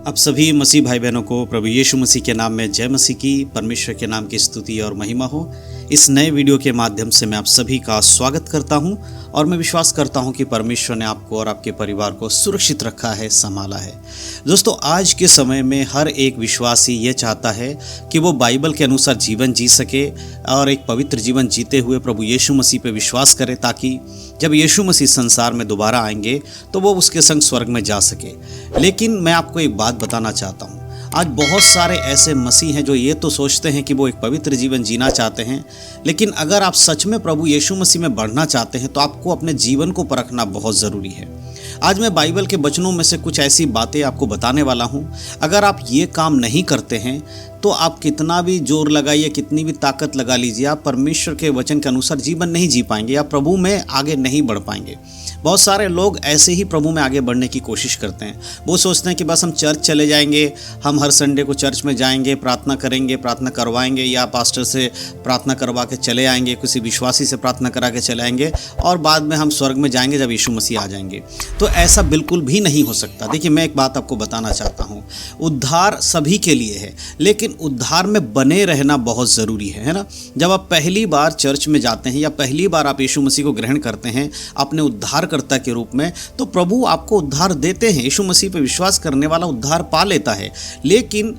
आप सभी मसीह भाई बहनों को प्रभु यीशु मसीह के नाम में जय मसीह की, परमेश्वर के नाम की स्तुति और महिमा हो। इस नए वीडियो के माध्यम से मैं आप सभी का स्वागत करता हूं और मैं विश्वास करता हूं कि परमेश्वर ने आपको और आपके परिवार को सुरक्षित रखा है, संभाला है। दोस्तों, आज के समय में हर एक विश्वासी ये चाहता है कि वो बाइबल के अनुसार जीवन जी सके और एक पवित्र जीवन जीते हुए प्रभु यीशु मसीह पे विश्वास करे, ताकि जब यीशु मसीह संसार में दोबारा आएंगे तो वो उसके संग स्वर्ग में जा सके। लेकिन मैं आपको एक बात बताना चाहता हूँ, आज बहुत सारे ऐसे मसीह हैं जो ये तो सोचते हैं कि वो एक पवित्र जीवन जीना चाहते हैं, लेकिन अगर आप सच में प्रभु यीशु मसीह में बढ़ना चाहते हैं तो आपको अपने जीवन को परखना बहुत ज़रूरी है। आज मैं बाइबल के वचनों में से कुछ ऐसी बातें आपको बताने वाला हूँ। अगर आप ये काम नहीं करते हैं तो आप कितना भी जोर लगाइए, कितनी भी ताकत लगा लीजिए, आप परमेश्वर के वचन के अनुसार जीवन नहीं जी पाएंगे या प्रभु में आगे नहीं बढ़ पाएंगे। बहुत सारे लोग ऐसे ही प्रभु में आगे बढ़ने की कोशिश करते हैं। वो सोचते हैं कि बस हम चर्च चले जाएंगे, हम हर संडे को चर्च में जाएंगे, प्रार्थना करेंगे, प्रार्थना करवाएंगे या पास्टर से प्रार्थना करवा के चले आएंगे, किसी विश्वासी से प्रार्थना करा के चले आएंगे और बाद में हम स्वर्ग में जाएंगे जब यीशु मसीह आ जाएंगे। तो ऐसा बिल्कुल भी नहीं हो सकता। देखिए, मैं एक बात आपको बताना चाहता हूँ, उद्धार सभी के लिए है, लेकिन उद्धार में बने रहना बहुत ज़रूरी है ना। जब आप पहली बार चर्च में जाते हैं या पहली बार आप यीशु मसीह को ग्रहण करते हैं अपने उद्धारकर्ता के रूप में, तो प्रभु आपको उद्धार देते हैं। यीशु मसीह पे विश्वास करने वाला उद्धार पा लेता है, लेकिन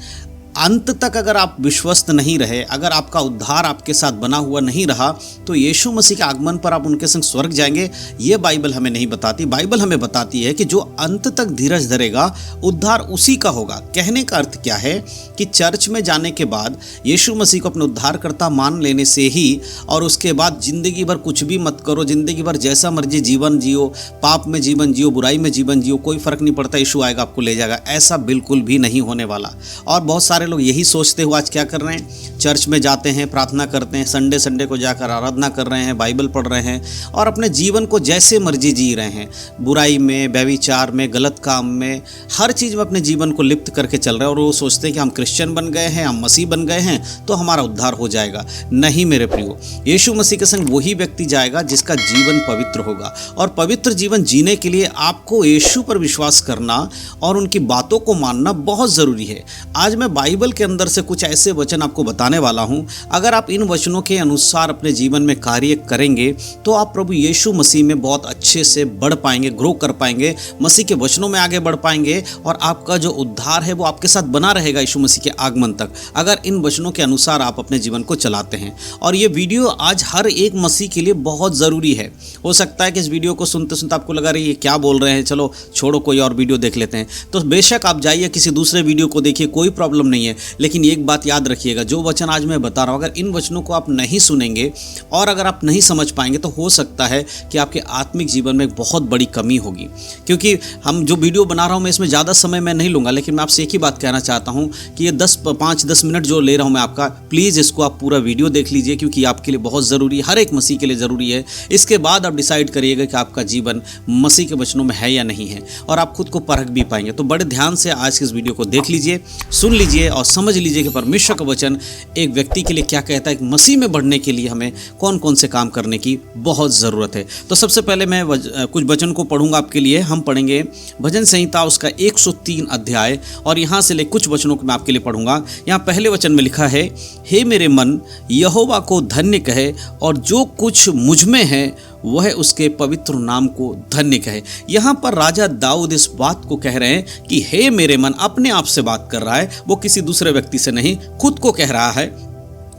अंत तक अगर आप विश्वस्त नहीं रहे, अगर आपका उद्धार आपके साथ बना हुआ नहीं रहा, तो यीशु मसीह के आगमन पर आप उनके संग स्वर्ग जाएंगे, ये बाइबल हमें नहीं बताती। बाइबल हमें बताती है कि जो अंत तक धीरज धरेगा उद्धार उसी का होगा। कहने का अर्थ क्या है कि चर्च में जाने के बाद यीशु मसीह को अपने उद्धारकर्ता मान लेने से ही और उसके बाद ज़िंदगी भर कुछ भी मत करो, ज़िंदगी भर जैसा मर्जी जीवन जियो, पाप में जीवन जियो, बुराई में जीवन जियो, कोई फ़र्क नहीं पड़ता, यीशु आएगा आपको ले जाएगा, ऐसा बिल्कुल भी नहीं होने वाला। और बहुत सारे लोग यही सोचते हुए आज क्या कर रहे हैं, चर्च में जाते हैं, प्रार्थना करते हैं, संडे को जाकर आराधना कर रहे हैं, बाइबल पढ़ रहे हैं और अपने जीवन को जैसे मर्जी जी रहे हैं, बुराई में, व्यभिचार में, गलत काम में, हर चीज़ में अपने जीवन को लिप्त करके चल रहे हैं और वो सोचते हैं कि हम क्रिश्चियन बन गए हैं, हम मसीह बन गए हैं तो हमारा उद्धार हो जाएगा। नहीं मेरे प्रियो, यीशु मसीह के संग वही व्यक्ति जाएगा जिसका जीवन पवित्र होगा। और पवित्र जीवन जीने के लिए आपको यीशु पर विश्वास करना और उनकी बातों को मानना बहुत ज़रूरी है। आज मैं बाइबल के अंदर से कुछ ऐसे वचन आपको बताने वाला हूं। अगर आप इन वचनों के अनुसार अपने जीवन में कार्य करेंगे तो आप प्रभु यीशु मसीह में बहुत अच्छे से बढ़ पाएंगे, ग्रो कर पाएंगे, मसीह के वचनों में आगे बढ़ पाएंगे और आपका जो उद्धार है वो आपके साथ बना रहेगा यीशु मसीह के आगमन तक, अगर इन वचनों के अनुसार आप अपने जीवन को चलाते हैं। और ये वीडियो आज हर एक मसीह के लिए बहुत ज़रूरी है। हो सकता है कि इस वीडियो को सुनते सुनते आपको लगा रही है क्या बोल रहे हैं, चलो छोड़ो कोई और वीडियो देख लेते हैं। तो बेशक आप जाइए किसी दूसरे वीडियो को देखिए, कोई प्रॉब्लम नहीं है, लेकिन एक बात याद रखिएगा, जो वचन आज मैं बता रहा हूँ, अगर इन वचनों को आप नहीं सुनेंगे और अगर आप नहीं समझ पाएंगे तो हो सकता है कि आपके आत्मिक जीवन में एक बहुत बड़ी कमी होगी। क्योंकि हम जो वीडियो बना रहा हूँ मैं इसमें ज़्यादा समय मैं नहीं लूँगा, लेकिन मैं आपसे एक ही बात कहना चाहता हूँ कि ये 5-10 मिनट जो ले रहा हूँ मैं आपका, प्लीज़ इसको आप पूरा वीडियो देख लीजिए, क्योंकि आपके लिए बहुत ज़रूरी, हर एक मसीह के लिए ज़रूरी है। इसके बाद आप डिसाइड करिएगा कि आपका जीवन मसीह के वचनों में है या नहीं है, और आप खुद को परख भी पाएंगे। तो बड़े ध्यान से आज के इस वीडियो को देख लीजिए, सुन लीजिए और समझ लीजिए कि परमेश्वर का वचन एक व्यक्ति के लिए क्या कहता है, एक मसीह में बढ़ने के लिए हमें कौन कौन से काम करने की बहुत ज़रूरत है। तो सबसे पहले मैं कुछ वचन को पढ़ूंगा आपके लिए। हम पढ़ेंगे भजन संहिता उसका 103 अध्याय और यहाँ से ले कुछ वचनों को मैं आपके लिए पढ़ूंगा। यहाँ पहले वचन में लिखा है, हे मेरे मन यहोवा को धन्य कहे और जो कुछ मुझ में है वह उसके पवित्र नाम को धन्य कहे। यहाँ पर राजा दाऊद इस बात को कह रहे हैं कि हे मेरे मन, अपने आप से बात कर रहा है, वो किसी दूसरे व्यक्ति से नहीं, खुद को कह रहा है,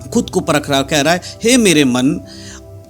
खुद को परख रहा, कह रहा है हे मेरे मन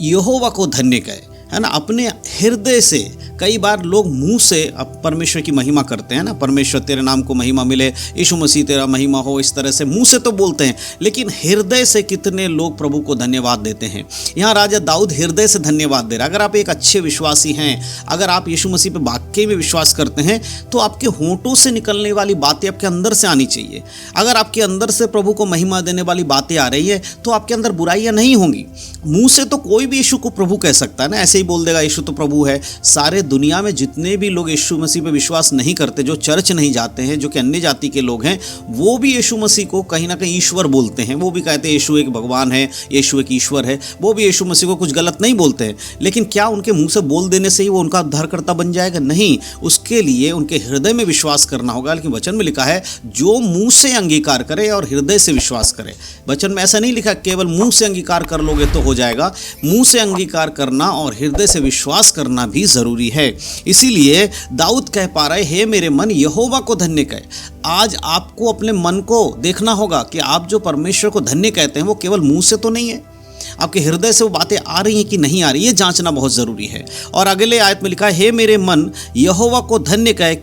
यहोवा को धन्य कहे, है ना। अपने हृदय से, कई बार लोग मुंह से परमेश्वर की महिमा करते हैं ना, परमेश्वर तेरे नाम को महिमा मिले, यीशु मसीह तेरा महिमा हो, इस तरह से मुंह से तो बोलते हैं, लेकिन हृदय से कितने लोग प्रभु को धन्यवाद देते हैं। यहाँ राजा दाऊद हृदय से धन्यवाद दे रहा है। अगर आप एक अच्छे विश्वासी हैं, अगर आप यीशु मसीह पे वाकई में विश्वास करते हैं, तो आपके होंठों से निकलने वाली बातें आपके अंदर से आनी चाहिए। अगर आपके अंदर से प्रभु को महिमा देने वाली बातें आ रही है तो आपके अंदर बुराइयां नहीं होंगी। मुंह से तो कोई भी यीशु को प्रभु कह सकता है ना, ऐसे ही बोल देगा यीशु तो प्रभु है, सारे दुनिया में जितने भी लोग यीशु मसीह पे विश्वास नहीं करते, जो चर्च नहीं जाते हैं, जो कि अन्य जाति के लोग हैं, वो भी यीशु मसीह को कहीं ना कहीं ईश्वर बोलते हैं। वो भी कहते हैं यीशु एक भगवान है, यीशु एक ईश्वर है। वो भी यीशु मसीह को कुछ गलत नहीं बोलते हैं। लेकिन क्या उनके मुंह से बोल देने से ही वो उनका उद्धारकर्ता बन जाएगा? नहीं, उसके लिए उनके हृदय में विश्वास करना होगा। लेकिन वचन में लिखा है जो मुंह से अंगीकार करे और हृदय से विश्वास करे। वचन में ऐसा नहीं लिखा केवल मुंह से अंगीकार कर लोगे तो हो जाएगा। मुंह से अंगीकार करना और हृदय से विश्वास करना भी जरूरी है। इसीलिए दाऊद कह पा रहे, हे मेरे मन यहोवा को धन्य कहे। आज आपको अपने मन को देखना होगा कि आप जो परमेश्वर को धन्य कहते हैं वो केवल मुंह से तो नहीं है, आपके हृदय से वो बातें आ रही हैं कि नहीं आ रही, ये जांचना बहुत ज़रूरी है। और अगले आयत में लिखा है, हे मेरे मन यहोवा को धन्य कहे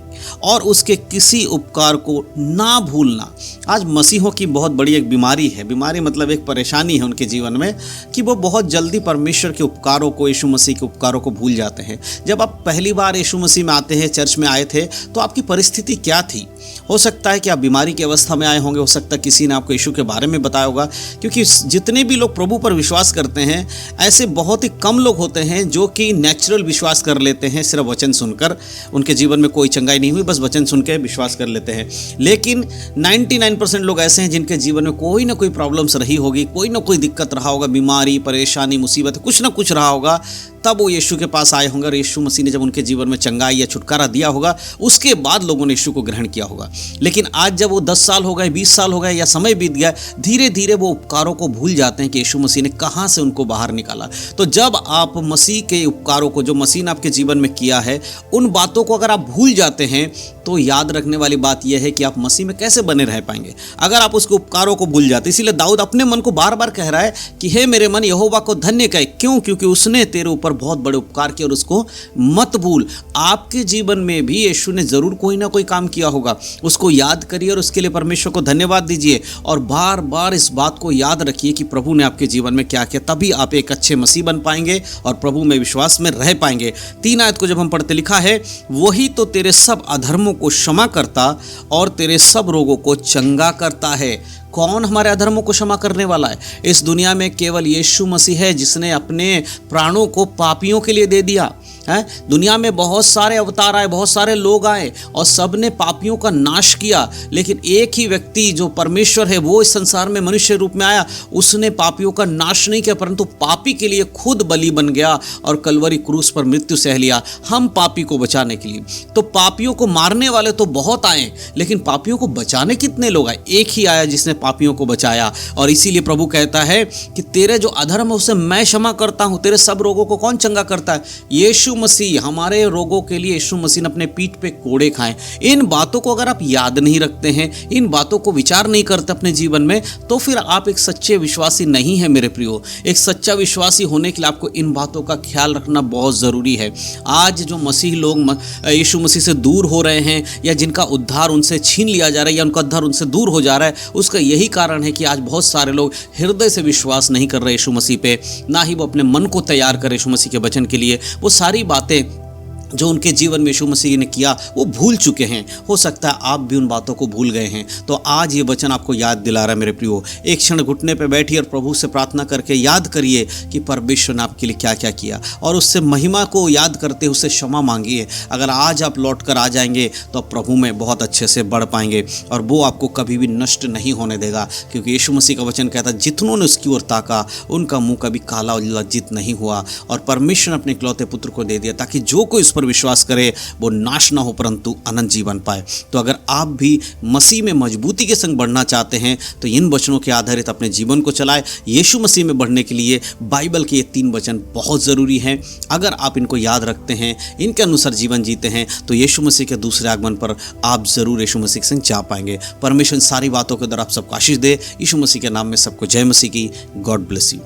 और उसके किसी उपकार को ना भूलना। आज मसीहों की बहुत बड़ी एक बीमारी है, बीमारी मतलब एक परेशानी है उनके जीवन में कि वो बहुत जल्दी परमेश्वर के उपकारों को, यीशु मसीह के उपकारों को भूल जाते हैं। जब आप पहली बार यीशु मसीह में आते हैं, चर्च में आए थे, तो आपकी परिस्थिति क्या थी? हो सकता है कि आप बीमारी की अवस्था में आए होंगे, हो सकता है किसी ने आपको यीशु के बारे में बताया होगा। क्योंकि जितने भी लोग प्रभु पर विश्वास करते हैं, ऐसे बहुत ही कम लोग होते हैं जो कि नेचुरल विश्वास कर लेते हैं सिर्फ वचन सुनकर। उनके जीवन में कोई चंगाई नहीं हुई, बस वचन सुन के विश्वास कर लेते हैं। लेकिन 99% लोग ऐसे हैं जिनके जीवन में कोई ना कोई प्रॉब्लम्स रही होगी, कोई ना कोई दिक्कत रहा होगा, बीमारी, परेशानी, मुसीबत, कुछ ना कुछ रहा होगा। तब वो यीशु के पास आए होंगे और यीशु मसीह ने जब उनके जीवन में चंगाई या छुटकारा दिया होगा, उसके बाद लोगों ने यीशु को ग्रहण किया होगा। लेकिन आज जब वो 10 साल हो गए, 20 साल हो गए या समय बीत गया, धीरे धीरे वो उपकारों को भूल जाते हैं कि यीशु मसीह ने कहाँ से उनको बाहर निकाला। तो जब आप मसीह के उपकारों को, जो मसीह ने आपके जीवन में किया है, उन बातों को अगर आप भूल जाते हैं, तो याद रखने वाली बात यह है कि आप मसीह में कैसे बने रह पाएंगे अगर आप उसके उपकारों को भूल जाते। इसीलिए दाऊद अपने मन को बार बार कह रहा है कि हे मेरे मन यहोवा को धन्य कहे। क्यों? क्योंकि उसने तेरे ऊपर बहुत बड़े उपकार किए और उसको मत भूल। आपके जीवन में भी यीशु ने जरूर कोई ना कोई काम किया होगा, उसको याद करिए और उसके लिए परमेश्वर को धन्यवाद दीजिए और बार बार इस बात को याद रखिए कि प्रभु ने आपके जीवन में क्या किया। तभी आप एक अच्छे मसीह बन पाएंगे और प्रभु में विश्वास में रह पाएंगे। 3 आयत को जब हम पढ़ते, लिखा है वही तो तेरे सब अधर्मों को क्षमा करता और तेरे सब रोगों को चंगा करता है। कौन हमारे अधर्मों को क्षमा करने वाला है? इस दुनिया में केवल यीशु मसीह है जिसने अपने प्राणों को पापियों के लिए दे दिया है। दुनिया में बहुत सारे अवतार आए, बहुत सारे लोग आए और सब ने पापियों का नाश किया, लेकिन एक ही व्यक्ति जो परमेश्वर है वो इस संसार में मनुष्य रूप में आया। उसने पापियों का नाश नहीं किया, परंतु पापी के लिए खुद बलि बन गया और कलवरी क्रूस पर मृत्यु सह लिया, हम पापी को बचाने के लिए। तो पापियों को मारने वाले तो बहुत आए, लेकिन पापियों को बचाने कितने लोग आए? एक ही आया जिसने पापियों को बचाया। और इसीलिए प्रभु कहता है कि तेरे जो अधर्म है उसे मैं क्षमा करता हूं। तेरे सब रोगों को कौन चंगा करता है? यीशु मसीह। हमारे रोगों के लिए यीशु मसीह ने अपने पीठ पे कोड़े खाए। इन बातों को अगर आप याद नहीं रखते हैं, इन बातों को विचार नहीं करते अपने जीवन में, तो फिर आप एक सच्चे विश्वासी नहीं है मेरे प्रियो। एक सच्चा विश्वासी होने के लिए आपको इन बातों का ख्याल रखना बहुत जरूरी है। आज जो मसीह लोग यीशु मसीह से दूर हो रहे हैं या जिनका उद्धार उनसे छीन लिया जा रहा है या उनका उद्धार उनसे दूर हो जा रहा है, उसका यही कारण है कि आज बहुत सारे लोग हृदय से विश्वास नहीं कर रहे यीशु मसीह पे, ना ही वो अपने मन को तैयार कर यीशु मसीह के वचन के लिए। वो सारी बातें जो उनके जीवन में यीशु मसीह ने किया वो भूल चुके हैं। हो सकता है आप भी उन बातों को भूल गए हैं। तो आज ये वचन आपको याद दिला रहा है मेरे प्रियो। एक क्षण घुटने पे बैठिए और प्रभु से प्रार्थना करके याद करिए कि परमेश्वर ने आपके लिए क्या क्या किया और उससे महिमा को याद करते उससे क्षमा मांगिए। अगर आज आप लौट कर आ जाएंगे तो आप प्रभु में बहुत अच्छे से बढ़ पाएंगे और वो आपको कभी भी नष्ट नहीं होने देगा, क्योंकि यीशु मसीह का वचन कहता है जितनों ने उसकी ओर ताका उनका मुंह कभी काला और लज्जित नहीं हुआ। और परमेश्वर ने अपने इकलौते पुत्र को दे दिया ताकि जो कोई उस पर विश्वास करे वो नाश ना हो परंतु अनंत जीवन पाए। तो अगर आप भी मसीह में मजबूती के संग बढ़ना चाहते हैं तो इन वचनों के आधारित अपने जीवन को चलाएं। यीशु मसीह में बढ़ने के लिए बाइबल के ये 3 वचन बहुत ज़रूरी हैं। अगर आप इनको याद रखते हैं, इनके अनुसार जीवन जीते हैं, तो यीशु मसीह के दूसरे आगमन पर आप ज़रूर यीशु मसीह के संग जा पाएंगे। परमेश्वर सारी बातों के द्वारा आप सबको आशीष दे। यीशु मसीह के नाम में सबको जय मसीह की। God bless you.